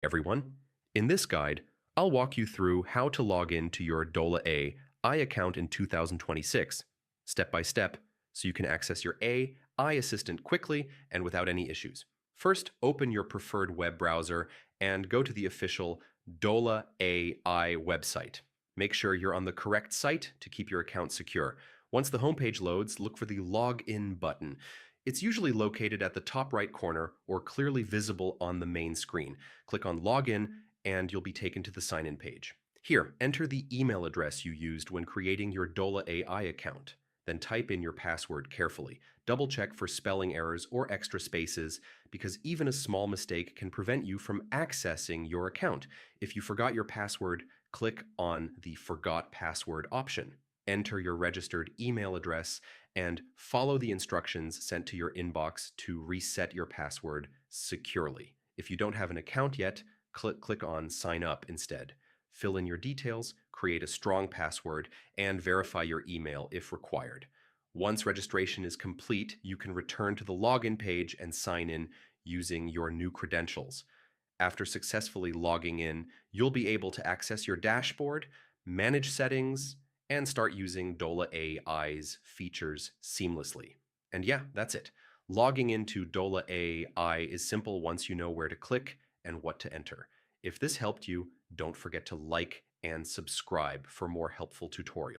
Everyone. In this guide, I'll walk you through how to log in to your Dola AI account in 2026, step by step, so you can access your AI assistant quickly and without any issues. First, open your preferred web browser and go to the official Dola AI website. Make sure you're on the correct site to keep your account secure. Once the homepage loads, look for the Login button. It's usually located at the top right corner or clearly visible on the main screen. Click on Login and you'll be taken to the sign-in page. Here, enter the email address you used when creating your Dola AI account. Then type in your password carefully. Double check for spelling errors or extra spaces because even a small mistake can prevent you from accessing your account. If you forgot your password, click on the Forgot Password option. Enter your registered email address and follow the instructions sent to your inbox to reset your password securely. If you don't have an account yet, click on Sign Up instead. Fill in your details, create a strong password, and verify your email if required. Once registration is complete, you can return to the login page and sign in using your new credentials. After successfully logging in, you'll be able to access your dashboard, manage settings, and start using Dola AI's features seamlessly. And yeah, that's it. Logging into Dola AI is simple once you know where to click and what to enter. If this helped you, don't forget to like and subscribe for more helpful tutorials.